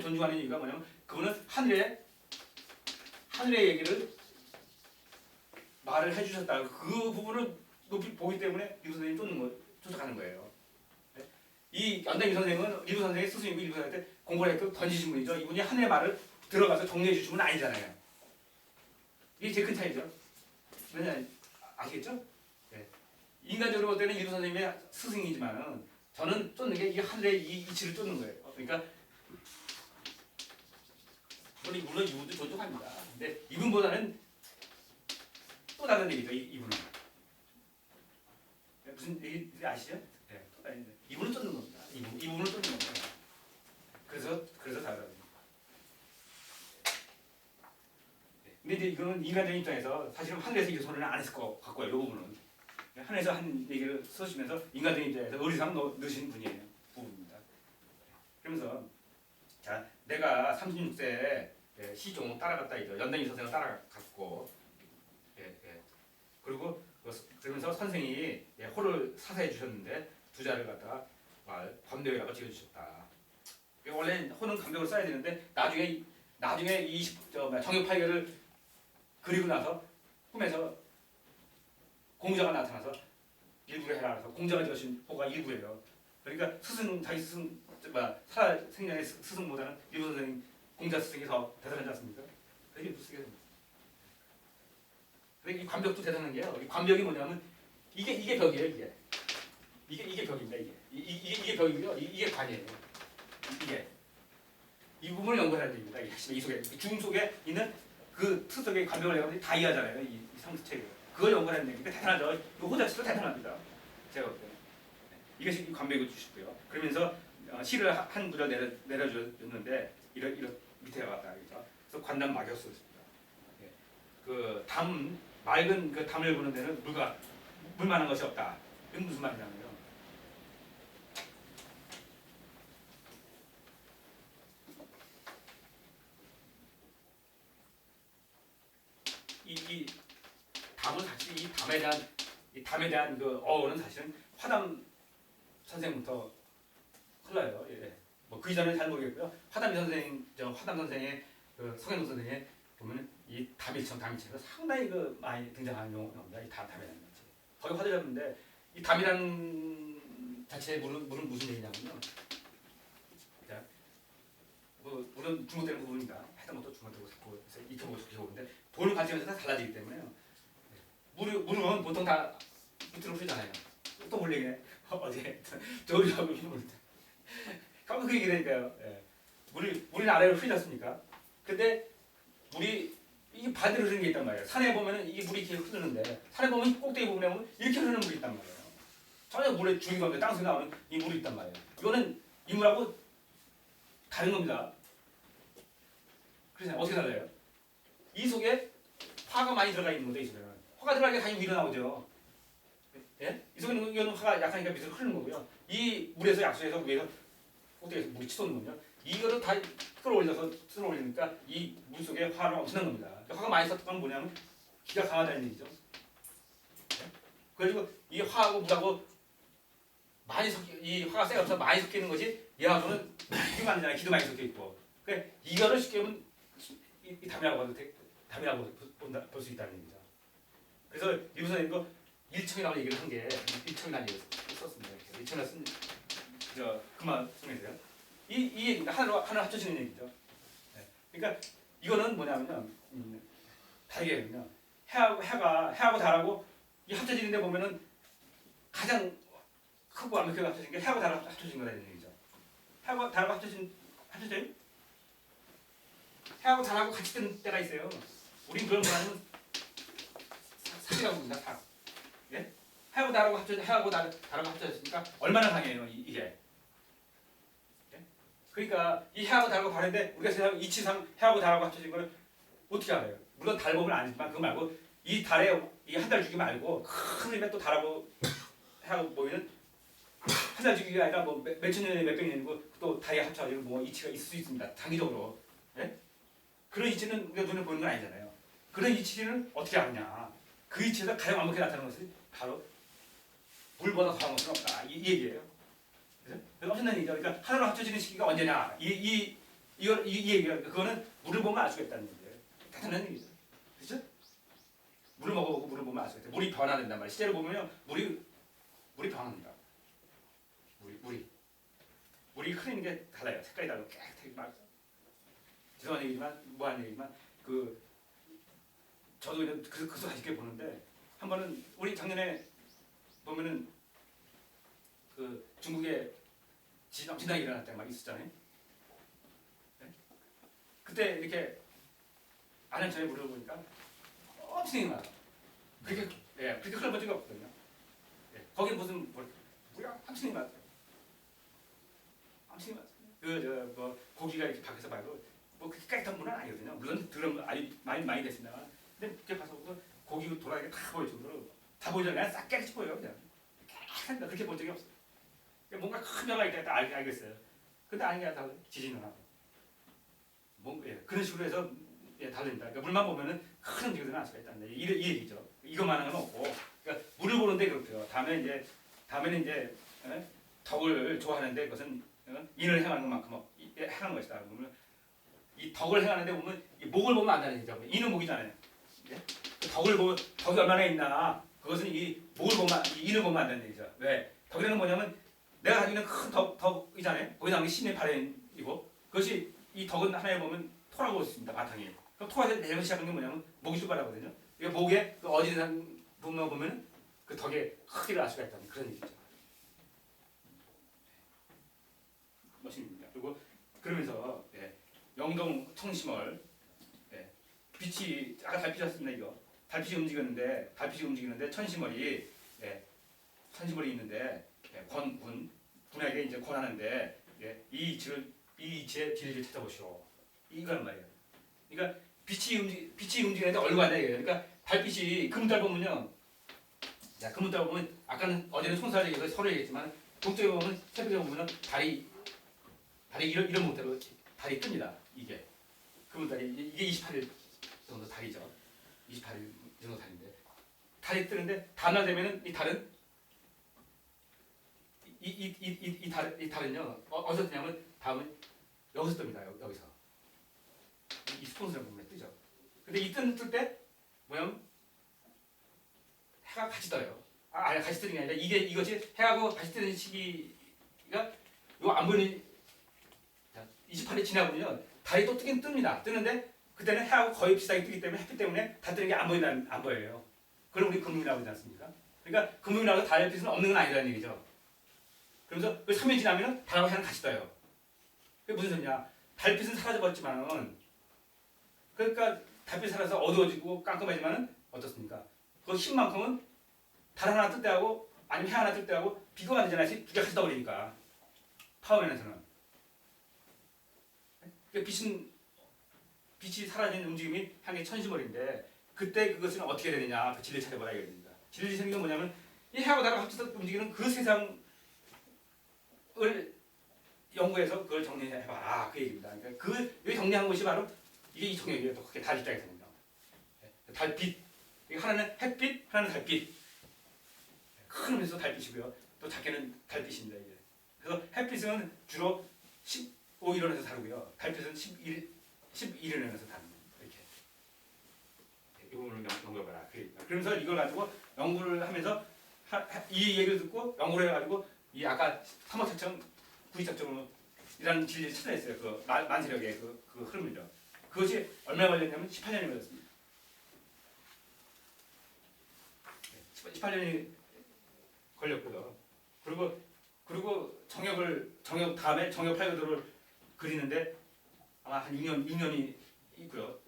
존중하는 이유가 뭐냐면 그분은 하늘의 얘기를 말을 해주셨다. 그 부분을 높이 보기 때문에 리부 선생님이 쫓아가는 거예요. 이 연대미 선생님은 리부 선생의 스승이고 리부 선생한테 공부를 했고 던지신 분이죠. 이분이 하늘의 말을 들어가서 정리해 주신 분은 아니잖아요. 이게 제일 큰 차이죠. 왜냐 아시겠죠? 네. 인간적으로 볼 때는 리부 선생님의 스승이지만은 저는 쫓는 게 이 하늘의 이 이치를 쫓는 거예요. 그러니까 물론 이분도 존중합니다. 근데 이분보다는 또 다른 얘기죠. 이분은 무슨 얘기 아시죠? 네, 또 다른 얘기. 이분을 쫓는 겁니다. 이분을 쫓는 겁니다. 그래서 다르다. 근데 이제 이거는 인간적인 입장에서 사실은 하늘에서 이 손을 안 했을 것 같고요. 이 부분은 하늘에서 한 얘기를 쓰시면서 인간적인 입장에서 의리상 넣으신 분이에요. 부분입니다. 그러면서 자 내가 36세에 시종 따라갔다 이죠. 연대미 선생을 따라갔고 그리고 그러면서 선생이 호를 사사해 주셨는데 두 자를 갖다가 관대회라고 지어주셨다. 원래 호는 간벽으로 써야 되는데 나중에 정육 8개를 그리고 나서 꿈에서 공자가 나타나서 일부러 해라 해서 공자가 지으신 호가 일부예요. 그러니까 자기 스승 살아 생전의 스승보다는 리부 선생님 공자 스승이 더 대단하지 않습니까? 그게 무슨 쓰게 됩니다. 이 관벽도 대단한 게요. 이 관벽이 뭐냐면 이게 벽이에요. 이게 벽입니다. 이게 벽이고요. 이게 관이에요. 이 부분을 연구해야 됩니다. 이 속에 중 속에 있는 그 트 속에 관벽을 내가 다 이해하잖아요. 이 상수체계 그걸 연구해야 되니까 대단하죠. 이 호자체도 대단합니다. 제가 볼 때. 이것이 관벽을 주시고요. 그러면서 시를 한 구절 내려줬는데 이런 밑에 갔다 그죠. 그래서 관담 막였습니다. 그 맑은 그 담을 보는 데는 물만한 것이 없다. 이건 무슨 말이냐면요. 이 담은 사실 이 담에 대한 그 어원은 사실은 화담 선생부터 흘러요. 그 이전은 잘 모르겠고요. 화담 선생의 그 성현동 선생의 보면 이 담이청에서 상당히 그 많이 등장하는 용어입니다. 이 담이라는 거지. 거기 화두 잡는데 이 담이라는 자체의 물은 무슨 얘기냐면요. 자, 물은 중국되는 부분입니다. 해당 것도 중국되고 자꾸 익혀보고 오는데 돈을 관점에서 다 달라지기 때문에요. 물은 보통 다 밑으로 흐르잖아요. 또 물리네. 어제 저울이라고 물는데. 가끔 그 얘기라니까요. 물이 아래로 흘렸습니까? 근데 물이 이게 반대로 흐르는 게 있단 말이에요. 산에 보면은 이게 물이 이렇게 흐르는데 산에 보면 꼭대기 부분에 보면 이렇게 흐르는 물이 있단 말이에요. 전혀 물에 중요가 없는데 땅속에 나오는 이 물이 있단 말이에요. 이거는 이 물하고 다른 겁니다. 그래서 어떻게 달라요? 이 속에 화가 많이 들어가 있는 거죠. 이 속에는. 화가 들어가니까 당연히 위로 나오죠. 이 속에 있는 거는 화가 약하니까 밑으로 흐르는 거고요. 이 물에서 약수에서 위에서 꼭대기에서 물이 치솟는 거죠. 이거를 다 끌어올리니까 이 물 속에 화가 엄청난 겁니다. 화가 많이 섞은 건 뭐냐면 기가 강하다는 얘기죠. 그래가지고 이 화하고 물하고 이 화가 세서 많이 섞이는 것이 얘하고는 기가 안 되잖아요. 기도 많이 섞여 있고. 그러니까 이거를 쉽게 보면 이 담이라고 볼 수 있다는 얘기죠. 그래서 리부 선생님도 일청이라고 얘기를 한 게 일청이라는 얘기를 썼습니다. 일청이라 쓴 그만 쓰면서요. 이 얘기입니다. 하늘 합쳐지는 얘기죠. 그러니까 이거는 뭐냐면요. 다르게요. 해하고 달하고 이 합쳐지는데 보면은 가장 크고 완벽하게 합쳐진 게 해하고 달하고 합쳐진 거라는 얘기죠. 해하고 달하고 합쳐져요? 해하고 달하고 같이 뜨는 때가 있어요. 우린 그런 거 아니면 삭이라고 합니다. 삭. 해하고 달하고 합쳐졌으니까 얼마나 강해요 이게. 그러니까 이 해하고 달하고 다른데 우리가 생각하는 이치상 해하고 달하고 합쳐진 걸 어떻게 알아요? 물론 달법은 아니지만 그거 말고 이 달에 이 한 달 주기 말고 큰 힘에 또 달하고 해하고 보이는 한 달 주기가 아니라 뭐 몇천 년에 몇백 년이고 또 달에 합쳐가지고 뭐 이치가 있을 수 있습니다. 단기적으로. 그런 이치는 우리가 눈에 보이는 건 아니잖아요. 그런 이치를 어떻게 아느냐? 그 이치에서 가장 완벽하게 나타나는 것은 바로 물보다 더한 것은 없다. 이 얘기예요. 그래서 엄청난 얘기죠. 그러니까 하나로 합쳐지는 시기가 언제냐? 이 이 얘기가 그거는 물을 보면 알 수가 있다는 얘기예요. 대단한 얘기죠. 그렇죠? 물을 먹어보고 물을 보면 알 수가 있다. 물이 변화된단 말이에요. 실제로 보면요, 물이 변합니다. 물이 흐르는 게 달라요. 색깔이 다르고 깨끗하게 막. 죄송한 얘기지만 뭐하는 얘기지만 저도 이런 그수 아쉽게 보는데 한 번은 우리 작년에 보면은 그 중국에 진앙이 일어날 때 막 있었잖아요. 네? 그때 이렇게 아는 전에 물을 보니까 엄청 많아. 그렇게 그렇게 흘러본 적이 없거든요. 거기 무슨 뭐야 엄청 많아. 엄청 많아. 뭐 고기가 이렇게 밖에서 말고 뭐 그렇게 깨끗한 물은 아니거든요. 물론 들은 많이 됐습니다만, 근데 그때 가서 고기 돌아가게 다 보일 정도로 다 보이잖아요. 그냥 싹 깨끗이 보여요. 그냥 깨끗합니다. 그렇게 본 적이 없어요. 뭔가 큰 변화가 있다 알겠어요. 근데 아닌 게 아니라 지진을 하고 그런 식으로 해서 다릅니다. 그러니까 물만 보면은 큰 움직임들은 알 수가 있다는 이 얘기죠. 이것만은 없고, 그러니까 물을 보는데 그렇고요. 다음에는 이제 덕을 좋아하는데 그것은 인을 행하는 것만큼 행하는 것이다. 그러면 이 덕을 행하는데 보면 이 목을 보면 안다는 얘기죠. 인은 목이잖아요. 그 덕이 얼마나 있나, 그것은 이 목을 보면, 이 인을 보면 안다는 얘기죠. 왜? 덕이라는 뭐냐면 내가 가지고 있는 큰 덕이잖아요. 거기다 하는 게 신의 발현이고, 그것이 이 덕은 하나에 보면 토라고 있습니다. 바탕에. 그럼 토가 내려서 시작하는 게 뭐냐면 목이 출발하거든요. 이 목에 그 어디든 부분만 보면 그 덕의 크기를 알 수가 있다는 그런 얘기죠. 멋입니다. 그리고 그러면서 영동 청심월 빛이 아까 달빛이었습니다. 이거 달빛이 움직이는데 천심월이 있는데 군에게 이제 권하는데 이 이치의 진리를 찾아보시오. 이거란 말이에요. 그러니까 빛이 움직이는데 얼굴 아니야 이거예요. 그러니까 달빛이 금달 보면요. 자, 금달 보면 아까는 어제는 손살이 서로 얘기했지만 동쪽에 보면 새벽에 보면 달이 이런 모델로 달이 뜹니다. 이게 금달이 이게 28일 정도 달이죠. 28일 정도 달인데 달이 뜨는데 다음날 되면은 이 달은 이 달은요 어디서 뜨냐면 다음은 여기서 뜹니다. 여기서 이 스폰서를 보면 뜨죠. 근데 이 뜰 때 뭐냐면 해가 같이 떠요. 아니 같이 뜨는 게 아니라 이것이 해하고 같이 뜨는 시기가 이거 안 보이는 28일 지나보면 달이 또 뜨긴 뜹니다. 뜨는데 그때는 해하고 거의 비슷하게 뜨기 때문에 햇빛 때문에 다 뜨는 게 안 보여요. 그걸 우리 금융이라고 하지 않습니까? 그러니까 금융이라고 달빛은 없는 건 아니라는 얘기죠. 그러면서 그 3일 지나면 달하고 해는 같이 떠요. 그게 무슨 소리냐? 달빛은 사라져버렸지만은 그러니까 달빛이 사라져서 어두워지고 깜깜해지만은 어떻습니까? 그 힘만큼은 달 하나 뜰 때하고 아니면 해 하나 뜰 때하고 비교가 안 되잖아요. 두 개 같이 떠버리니까 파워맨에서는 빛이 사라지는 움직임이 향의 천시월인데 그때 그것은 어떻게 되느냐? 그 진리를 찾아보라 이겁니다. 진리 생긴 건 뭐냐면 이 해하고 달하고 합쳐서 움직이는 그 세상을 연구해서 그걸 정리해봐 그 얘기입니다. 그러니까 여기 정리한 것이 바로 이게 이 정리예요. 더 크게 달 입장에서는요. 달빛 하나는 햇빛, 하나는 달빛. 큰 의미에서 달빛이고요. 또 작게는 달빛입니다. 이게. 그래서 햇빛은 주로 15일원에서 다루고요. 달빛은 11일원에서 다룹니다. 이렇게. 이 부분을 연구해봐라. 그러면서 이걸 가지고 연구를 하면서 이 얘기를 듣고 연구를 해가지고 이 아까 3호차청 9위차청으로 이라는 진리를 찾아냈어요. 그 만세력의 그 흐름을요. 그것이 얼마나 걸렸냐면 18년이 걸렸습니다. 18년이 걸렸고요. 그리고 정역 다음에 정역 8교도를 그리는데 아마 한 6년이 있고요.